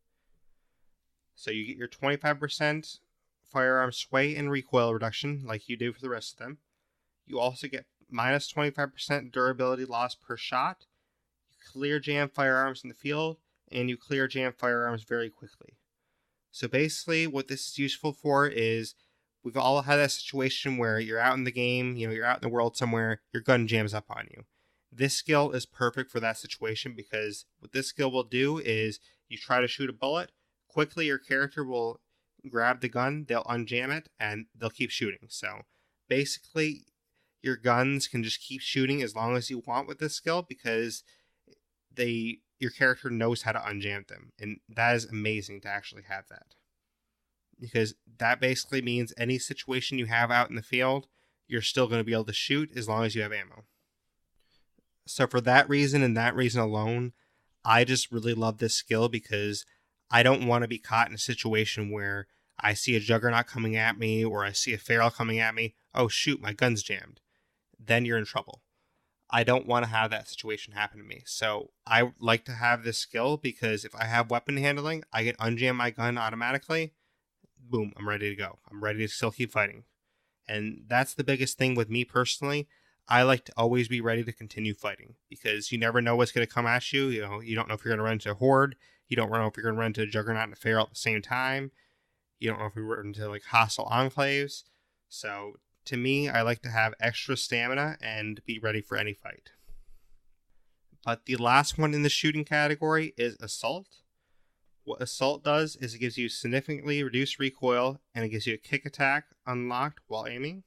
So you get your 25% firearm sway and recoil reduction like you do for the rest of them. You also get minus 25% durability loss per shot. You clear jam firearms in the field, and you clear jam firearms very quickly. So basically what this is useful for is we've all had that situation where you're out in the game, you're out in the world somewhere, your gun jams up on you. This skill is perfect for that situation because what this skill will do is you try to shoot a bullet, quickly your character will grab the gun, they'll unjam it, and they'll keep shooting. So basically, your guns can just keep shooting as long as you want with this skill because your character knows how to unjam them. And that is amazing to actually have that. Because that basically means any situation you have out in the field, you're still going to be able to shoot as long as you have ammo. So for that reason and that reason alone, I just really love this skill because I don't want to be caught in a situation where I see a juggernaut coming at me or I see a feral coming at me. Oh shoot, my gun's jammed. Then you're in trouble. I don't want to have that situation happen to me. So I like to have this skill because if I have weapon handling, I can unjam my gun automatically. Boom, I'm ready to go. I'm ready to still keep fighting. And that's the biggest thing with me personally. I like to always be ready to continue fighting because you never know what's going to come at you. You don't know if you're going to run into a horde. You don't know if you're going to run into a juggernaut and a feral at the same time. You don't know if we run into like hostile enclaves. So to me, I like to have extra stamina and be ready for any fight. But the last one in the shooting category is Assault. What Assault does is it gives you significantly reduced recoil and it gives you a kick attack unlocked while aiming.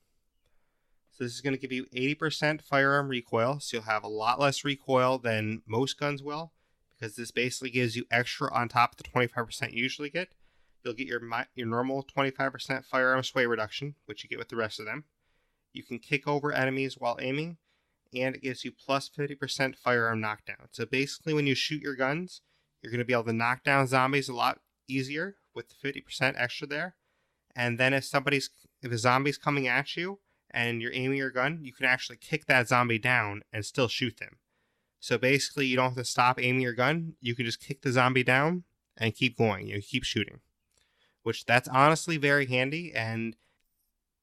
So this is going to give you 80% firearm recoil, so you'll have a lot less recoil than most guns will, because this basically gives you extra on top of the 25% you usually get. You'll get your normal 25% firearm sway reduction, which you get with the rest of them. You can kick over enemies while aiming, and it gives you plus 50% firearm knockdown. So basically when you shoot your guns, you're going to be able to knock down zombies a lot easier with the 50% extra there. And then if a zombie's coming at you and you're aiming your gun, you can actually kick that zombie down and still shoot them. So basically you don't have to stop aiming your gun. You can just kick the zombie down and keep going. You keep shooting. Which that's honestly very handy, and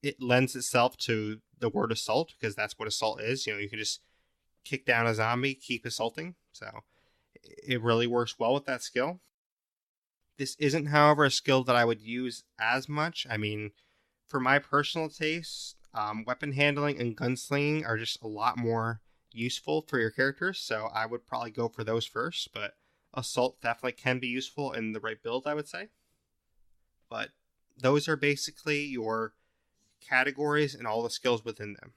it lends itself to the word assault because that's what assault is. You can just kick down a zombie, keep assaulting. So it really works well with that skill. This isn't, however, a skill that I would use as much. I mean, for my personal taste, weapon handling and gunslinging are just a lot more useful for your characters, so I would probably go for those first, but assault definitely can be useful in the right build, I would say. But those are basically your categories and all the skills within them.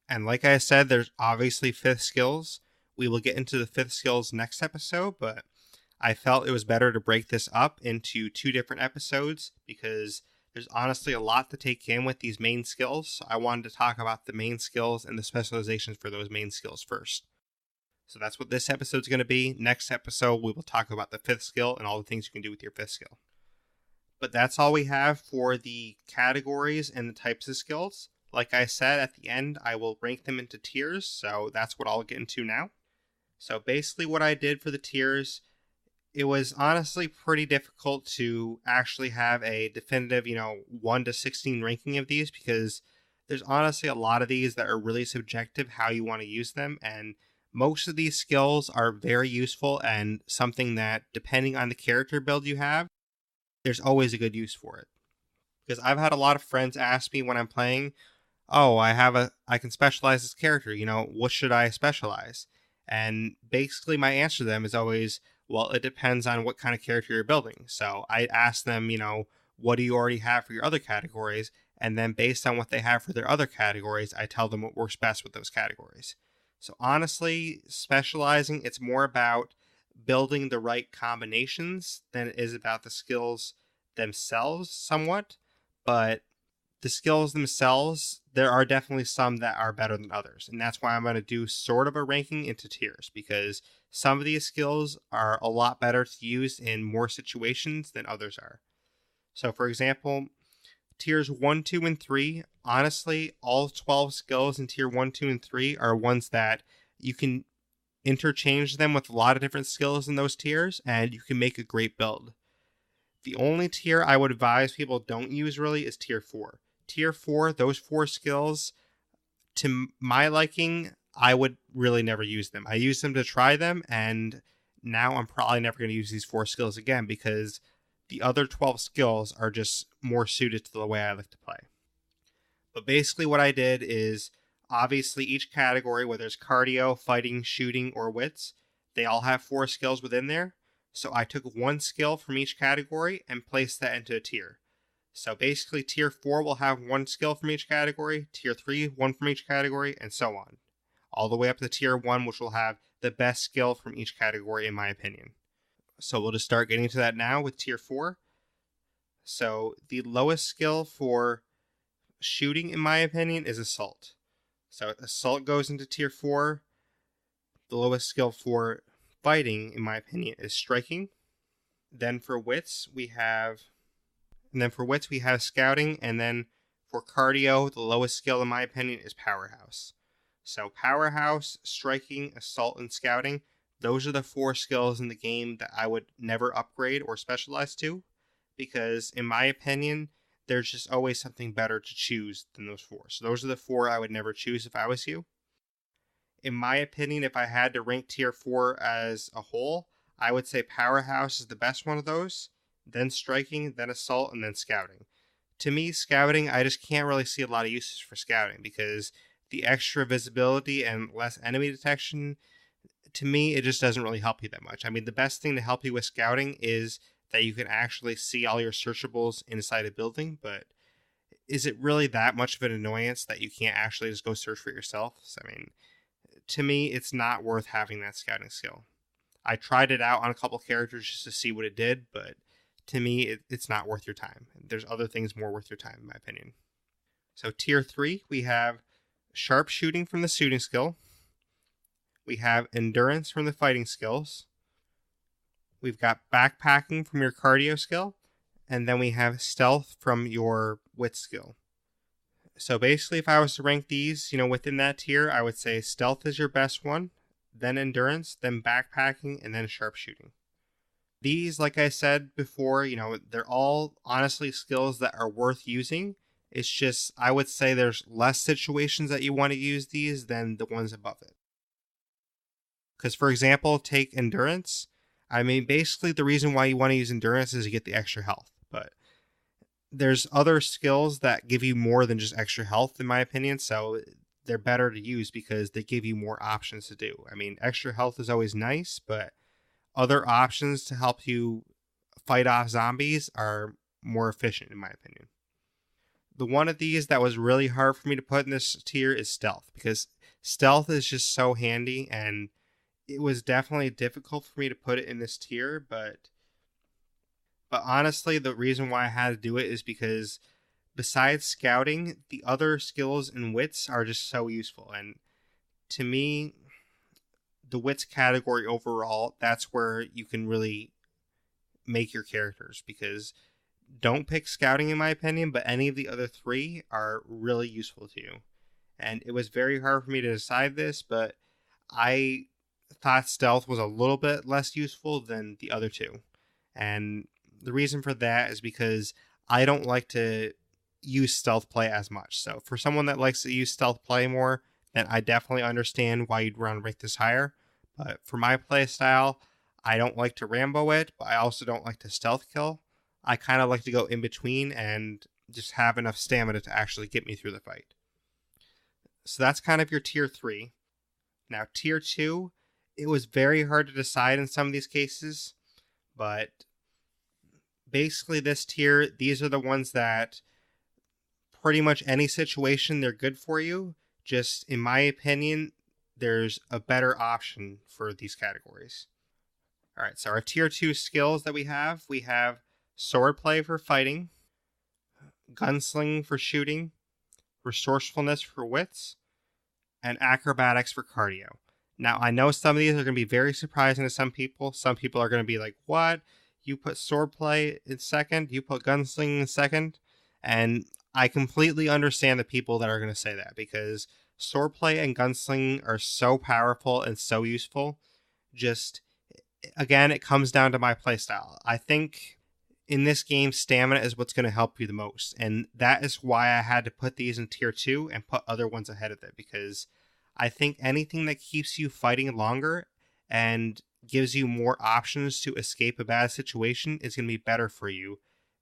And like I said, there's obviously fifth skills. We will get into the fifth skills next episode, but I felt it was better to break this up into 2 different episodes because there's honestly a lot to take in with these main skills. So I wanted to talk about the main skills and the specializations for those main skills first. So that's what this episode's going to be. Next episode, we will talk about the fifth skill and all the things you can do with your fifth skill. But that's all we have for the categories and the types of skills. Like I said, at the end, I will rank them into tiers, so that's what I'll get into now. So basically what I did for the tiers, it was honestly pretty difficult to actually have a definitive, 1 to 16 ranking of these because there's honestly a lot of these that are really subjective how you want to use them, and most of these skills are very useful and something that, depending on the character build you have, there's always a good use for it. Because I've had a lot of friends ask me when I'm playing, oh, I can specialize this character, what should I specialize? And basically my answer to them is always, well, it depends on what kind of character you're building. So I ask them, what do you already have for your other categories? And then based on what they have for their other categories, I tell them what works best with those categories. So honestly, specializing, it's more about building the right combinations than it is about the skills themselves somewhat. But the skills themselves, there are definitely some that are better than others. And that's why I'm going to do sort of a ranking into tiers, because some of these skills are a lot better to use in more situations than others are. So for example, tiers 1, 2, and 3, honestly, all 12 skills in tier 1, 2, and 3 are ones that you can interchange them with a lot of different skills in those tiers, and you can make a great build. The only tier I would advise people don't use really is tier 4. Tier 4, those 4 skills, to my liking, I would really never use them. I used them to try them, and now I'm probably never going to use these 4 skills again because The other 12 skills are just more suited to the way I like to play. But basically what I did is, obviously each category, whether it's cardio, fighting, shooting, or wits, they all have 4 skills within there. So I took 1 skill from each category and placed that into a tier. So basically tier 4 will have 1 skill from each category, tier 3, 1 from each category, and so on. All the way up to tier 1, which will have the best skill from each category in my opinion. So we'll just start getting to that now with tier 4. So the lowest skill for shooting, in my opinion, is assault. So assault goes into tier 4. The lowest skill for fighting, in my opinion, is striking. Then for wits, we have scouting, and then for cardio, the lowest skill, in my opinion, is powerhouse. So powerhouse, striking, assault, and scouting, those are the 4 skills in the game that I would never upgrade or specialize to, because in my opinion, there's just always something better to choose than those 4. So those are the 4 I would never choose if I was you. In my opinion, if I had to rank tier 4 as a whole, I would say powerhouse is the best one of those, then striking, then assault, and then scouting. To me, scouting, I just can't really see a lot of uses for scouting, because the extra visibility and less enemy detection, to me, it just doesn't really help you that much. I mean, the best thing to help you with scouting is that you can actually see all your searchables inside a building, but is it really that much of an annoyance that you can't actually just go search for it yourself? So, I mean, to me, it's not worth having that scouting skill. I tried it out on a couple characters just to see what it did, but to me, it's not worth your time. There's other things more worth your time, in my opinion. So tier 3, we have sharpshooting from the shooting skill. We have endurance from the fighting skills. We've got backpacking from your cardio skill. And then we have stealth from your wit skill. So basically, if I was to rank these, within that tier, I would say stealth is your best one, then endurance, then backpacking, and then sharpshooting. These, like I said before, they're all honestly skills that are worth using. It's just, I would say there's less situations that you want to use these than the ones above it. Because, for example, take endurance. I mean, basically the reason why you want to use endurance is to get the extra health. But there's other skills that give you more than just extra health, in my opinion. So they're better to use because they give you more options to do. I mean, extra health is always nice, but other options to help you fight off zombies are more efficient, in my opinion. The one of these that was really hard for me to put in this tier is stealth, because stealth is just so handy, and it was definitely difficult for me to put it in this tier, but honestly, the reason why I had to do it is because besides scouting, the other skills and wits are just so useful. And to me, the wits category overall, that's where you can really make your characters, because don't pick scouting, in my opinion, but any of the other 3 are really useful to you. And it was very hard for me to decide this, but I thought stealth was a little bit less useful than the other 2. And the reason for that is because I don't like to use stealth play as much. So for someone that likes to use stealth play more, then I definitely understand why you'd want to rank this higher. But for my play style, I don't like to Rambo it, but I also don't like to stealth kill. I kind of like to go in between and just have enough stamina to actually get me through the fight. So that's kind of your tier 3. Now tier 2, it was very hard to decide in some of these cases, but basically this tier, these are the ones that pretty much any situation, they're good for you. Just in my opinion, there's a better option for these categories. All right, so our tier 2 skills that we have swordplay for fighting, gunslinging for shooting, resourcefulness for wits, and acrobatics for cardio. Now, I know some of these are going to be very surprising to some people. Some people are going to be like, what? You put swordplay in second? You put gunslinging in second? And I completely understand the people that are going to say that, because swordplay and gunslinging are so powerful and so useful. Just, again, it comes down to my playstyle. I think in this game, stamina is what's going to help you the most. And that is why I had to put these in tier 2 and put other ones ahead of it, because I think anything that keeps you fighting longer and gives you more options to escape a bad situation is going to be better for you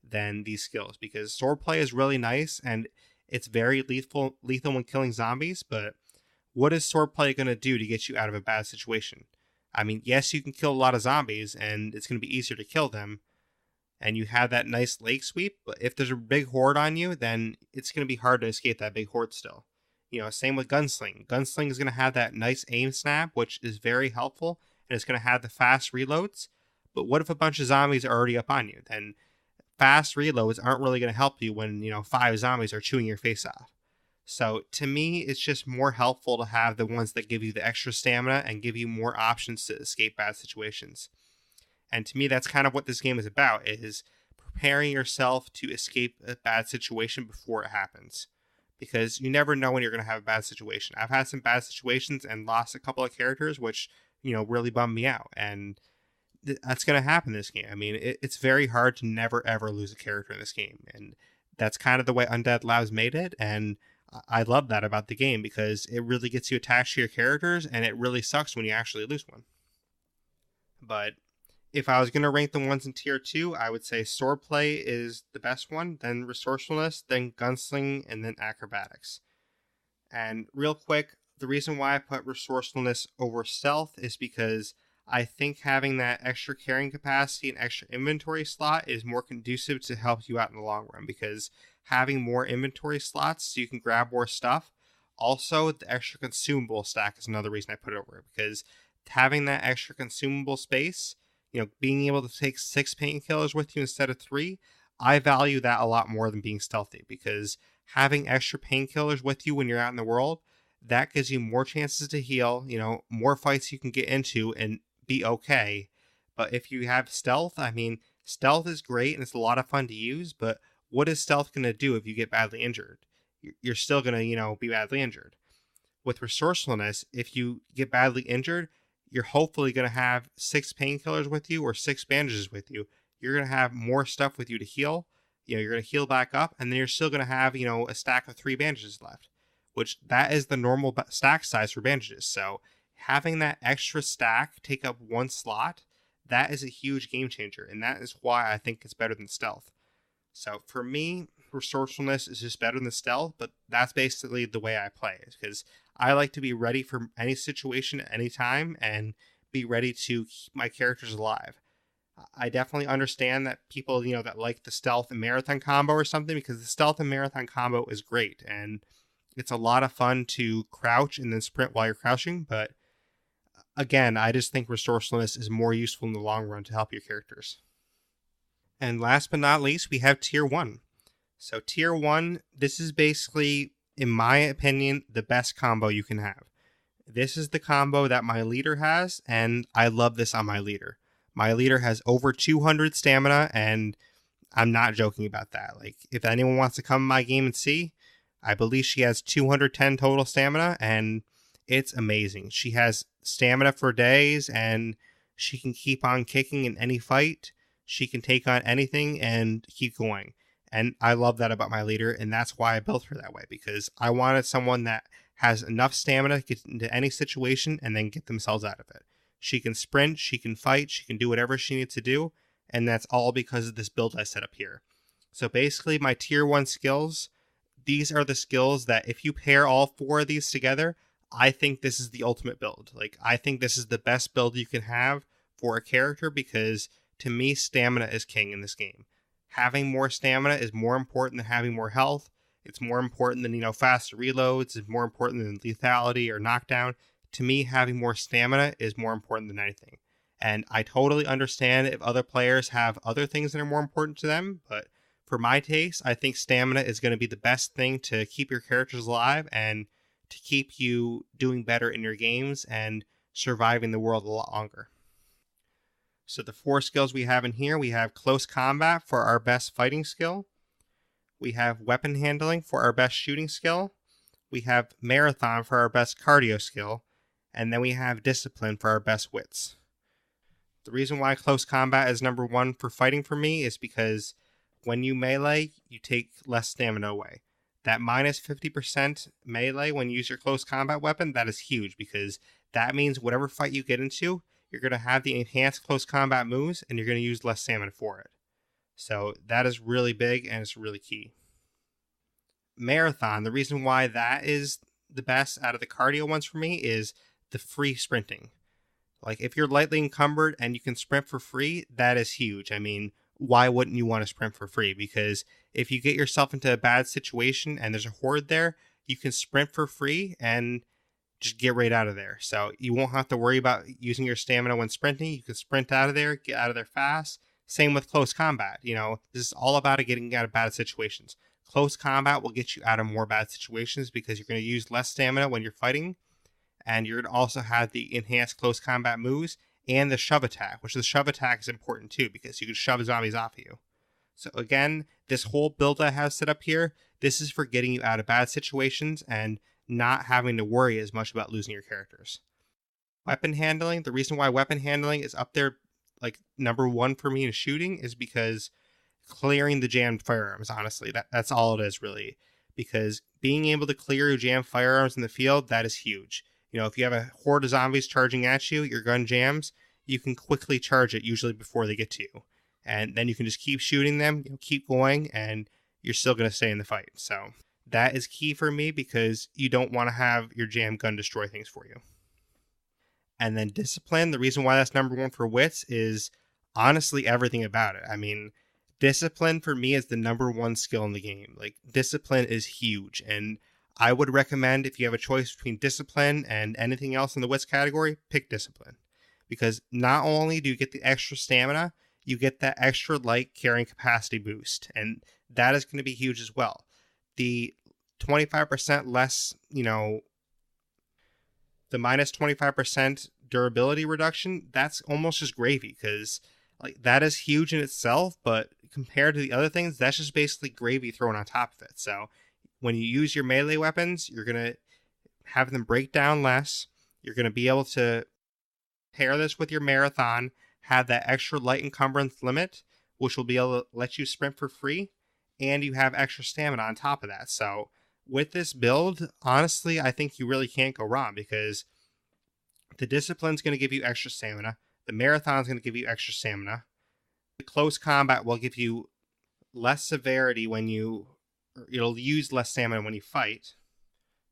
than these skills, because swordplay is really nice and it's very lethal when killing zombies, but what is swordplay going to do to get you out of a bad situation? I mean, yes, you can kill a lot of zombies and it's going to be easier to kill them, and you have that nice leg sweep, but if there's a big horde on you, then it's going to be hard to escape that big horde still. Same with gunsling. Gunsling is going to have that nice aim snap, which is very helpful, and it's going to have the fast reloads. But what if a bunch of zombies are already up on you? Then fast reloads aren't really going to help you when, 5 zombies are chewing your face off. So to me, it's just more helpful to have the ones that give you the extra stamina and give you more options to escape bad situations. And to me, that's kind of what this game is about, is preparing yourself to escape a bad situation before it happens. Because you never know when you're going to have a bad situation. I've had some bad situations and lost a couple of characters, which, really bummed me out. And that's going to happen in this game. I mean, it's very hard to never, ever lose a character in this game. And that's kind of the way Undead Labs made it. And I love that about the game, because it really gets you attached to your characters, and it really sucks when you actually lose one. But if I was going to rank the ones in tier 2, I would say swordplay is the best one, then resourcefulness, then gunsling, and then acrobatics. And real quick, the reason why I put resourcefulness over stealth is because I think having that extra carrying capacity and extra inventory slot is more conducive to help you out in the long run, because having more inventory slots so you can grab more stuff. Also, the extra consumable stack is another reason I put it over it, because having that extra consumable space, being able to take 6 painkillers with you instead of 3, I value that a lot more than being stealthy, because having extra painkillers with you when you're out in the world, that gives you more chances to heal, more fights you can get into and be okay. But if you have stealth, I mean, stealth is great and it's a lot of fun to use, but what is stealth going to do if you get badly injured? You're still going to, be badly injured. With resourcefulness, if you get badly injured, you're hopefully going to have 6 painkillers with you or 6 bandages with you. You're going to have more stuff with you to heal. You're going to heal back up, and then you're still going to have, a stack of 3 bandages left, which that is the normal stack size for bandages. So having that extra stack take up 1 slot, that is a huge game changer, and that is why I think it's better than stealth. So for me, resourcefulness is just better than stealth, but that's basically the way I play it, because I like to be ready for any situation at any time and be ready to keep my characters alive. I definitely understand that people, that like the stealth and marathon combo or something, because the stealth and marathon combo is great and it's a lot of fun to crouch and then sprint while you're crouching. But again, I just think resourcefulness is more useful in the long run to help your characters. And last but not least, we have tier 1. So tier 1, this is basically, in my opinion, the best combo you can have. This is the combo that my leader has, and I love this on my leader. My leader has over 200 stamina, and I'm not joking about that. Like, if anyone wants to come in my game and see, I believe she has 210 total stamina, and it's amazing. She has stamina for days, and she can keep on kicking in any fight. She can take on anything and keep going. And I love that about my leader, and that's why I built her that way, because I wanted someone that has enough stamina to get into any situation and then get themselves out of it. She can sprint, she can fight, she can do whatever she needs to do, and that's all because of this build I set up here. So basically, my tier 1 skills, these are the skills that if you pair all 4 of these together, I think this is the ultimate build. Like, I think this is the best build you can have for a character, because to me, stamina is king in this game. Having more stamina is more important than having more health. It's more important than, faster reloads. It's more important than lethality or knockdown. To me, having more stamina is more important than anything. And I totally understand if other players have other things that are more important to them, but for my taste, I think stamina is going to be the best thing to keep your characters alive and to keep you doing better in your games and surviving the world a lot longer. So the 4 skills we have in here, we have close combat for our best fighting skill. We have weapon handling for our best shooting skill. We have marathon for our best cardio skill. And then we have discipline for our best wits. The reason why close combat is number 1 for fighting for me is because when you melee, you take less stamina away. That minus 50% melee when you use your close combat weapon, that is huge, because that means whatever fight you get into, you're going to have the enhanced close combat moves, and you're going to use less stamina for it. So that is really big, and it's really key. Marathon, the reason why that is the best out of the cardio ones for me is the free sprinting. Like, if you're lightly encumbered and you can sprint for free, that is huge. I mean, why wouldn't you want to sprint for free? Because if you get yourself into a bad situation and there's a horde there, you can sprint for free and just get right out of there. So you won't have to worry about using your stamina when sprinting. You can sprint out of there, get out of there fast. Same with close combat. This is all about getting out of bad situations. Close combat will get you out of more bad situations because you're going to use less stamina when you're fighting. And you're going to also have the enhanced close combat moves and the shove attack, which the shove attack is important too because you can shove zombies off of you. So again, this whole build I have set up here, this is for getting you out of bad situations and not having to worry as much about losing your characters. Weapon handling, the reason why weapon handling is up there like number one for me in shooting is because clearing the jammed firearms, honestly. That's all it is really. Because being able to clear your jammed firearms in the field, that is huge. If you have a horde of zombies charging at you, your gun jams, you can quickly charge it usually before they get to you. And then you can just keep shooting them, keep going, and you're still going to stay in the fight. So that is key for me because you don't want to have your jam gun destroy things for you. And then discipline, the reason why that's number one for wits is honestly everything about it. I mean, discipline for me is the number one skill in the game. Like, discipline is huge, and I would recommend if you have a choice between discipline and anything else in the wits category, pick discipline. Because not only do you get the extra stamina, you get that extra light carrying capacity boost, and that is going to be huge as well. The 25% less, the minus 25% durability reduction, that's almost just gravy because that is huge in itself, but compared to the other things, that's just basically gravy thrown on top of it. So when you use your melee weapons, you're going to have them break down less. You're going to be able to pair this with your marathon, have that extra light encumbrance limit, which will be able to let you sprint for free, and you have extra stamina on top of that. So with this build, honestly, I think you really can't go wrong because the discipline's going to give you extra stamina. The marathon's going to give you extra stamina. The close combat will give you less severity it'll use less stamina when you fight.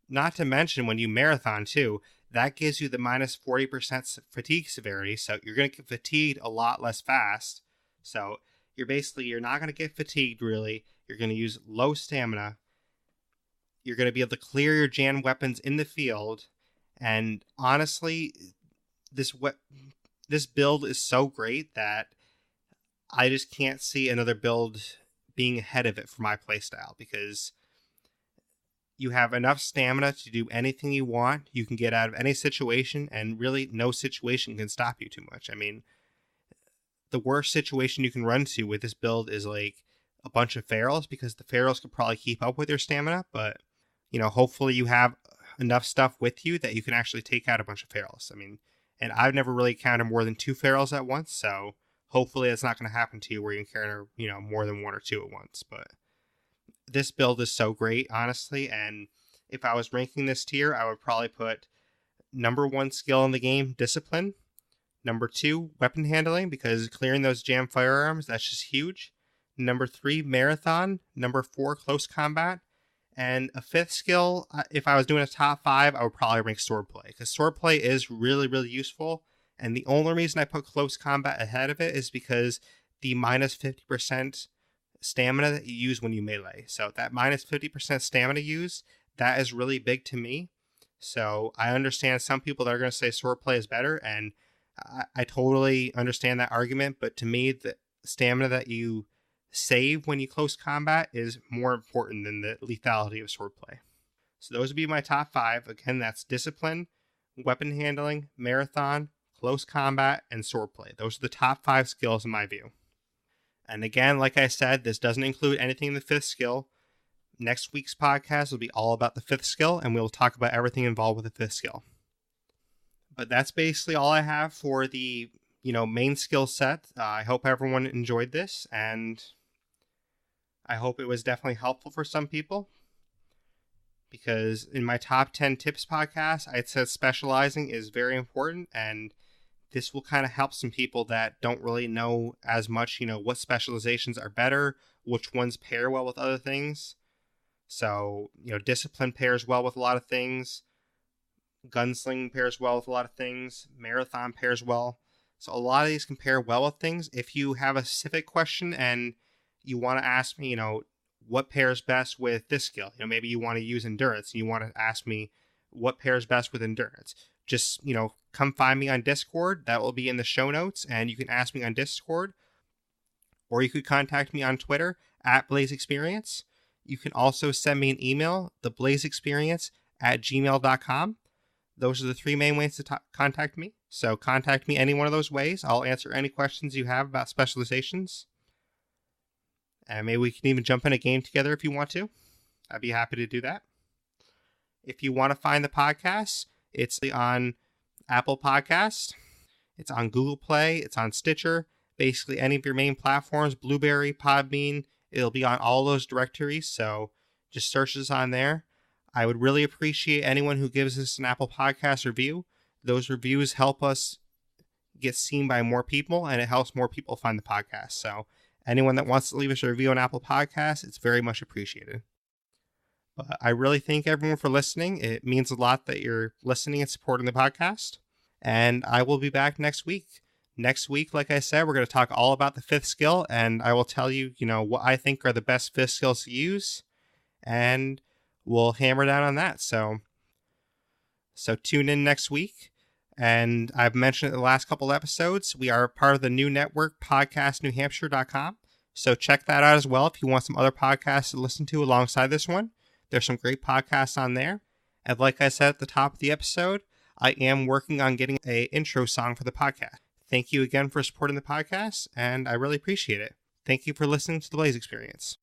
Not to mention when you marathon too, that gives you the minus 40% fatigue severity. So you're going to get fatigued a lot less fast. So you're not going to get fatigued really. You're going to use low stamina. You're going to be able to clear your jammed weapons in the field. And honestly, this build is so great that I just can't see another build being ahead of it for my playstyle because you have enough stamina to do anything you want. You can get out of any situation, and really no situation can stop you too much. I mean, the worst situation you can run to with this build is like a bunch of ferals because the ferals could probably keep up with your stamina, but hopefully you have enough stuff with you that you can actually take out a bunch of ferals. I mean, and I've never really counted more than 2 ferals at once, so hopefully it's not going to happen to you where you encounter, more than 1 or 2 at once. But this build is so great, honestly, and if I was ranking this tier, I would probably put number 1 skill in the game, discipline. Number 2, weapon handling, because clearing those jammed firearms, that's just huge. Number 3, marathon. Number 4, close combat. And a 5th skill, if I was doing a top 5, I would probably rank swordplay, because swordplay is really, really useful. And the only reason I put close combat ahead of it is because the minus 50% stamina that you use when you melee. So that minus 50% stamina use, that is really big to me. So I understand some people that are going to say swordplay is better, and I totally understand that argument. But to me, the stamina that you save when you close combat is more important than the lethality of swordplay. So those would be my top 5. Again, that's discipline, weapon handling, marathon, close combat, and swordplay. Those are the top 5 skills in my view. And again, like I said, this doesn't include anything in the 5th skill. Next week's podcast will be all about the 5th skill, and we'll talk about everything involved with the 5th skill. But that's basically all I have for the main skill set. I hope everyone enjoyed this, and I hope it was definitely helpful for some people. Because in my top 10 tips podcast, I said specializing is very important, and This will kind of help some people that don't really know as much, what specializations are better, which ones pair well with other things. So, discipline pairs well with a lot of things. Gunsling pairs well with a lot of things. Marathon pairs well. So a lot of these can pair well with things. If you have a specific question and you want to ask me, what pairs best with this skill, maybe you want to use endurance and you want to ask me what pairs best with endurance, just, come find me on Discord. That will be in the show notes, and you can ask me on Discord, or you could contact me on Twitter at Blaise XPerience. You can also send me an email, theblaisexperience@gmail.com. Those are the three main ways to contact me. So contact me any one of those ways. I'll answer any questions you have about specializations. And maybe we can even jump in a game together if you want to. I'd be happy to do that. If you want to find the podcast, it's on Apple Podcast. It's on Google Play. It's on Stitcher. Basically any of your main platforms, Blueberry, Podbean. It'll be on all those directories. So just search us on there. I would really appreciate anyone who gives us an Apple Podcast review. Those reviews help us get seen by more people, and it helps more people find the podcast. So anyone that wants to leave us a review on Apple Podcasts, it's very much appreciated. But I really thank everyone for listening. It means a lot that you're listening and supporting the podcast. And I will be back next week. Next week, like I said, we're going to talk all about the fifth skill, and I will tell you, what I think are the best fifth skills to use. And we'll hammer down on that. So tune in next week. And I've mentioned it in the last couple episodes, we are part of the new network, podcastnewhampshire.com. So check that out as well if you want some other podcasts to listen to alongside this one. There's some great podcasts on there. And like I said at the top of the episode, I am working on getting an intro song for the podcast. Thank you again for supporting the podcast, and I really appreciate it. Thank you for listening to the Blaise XPerience.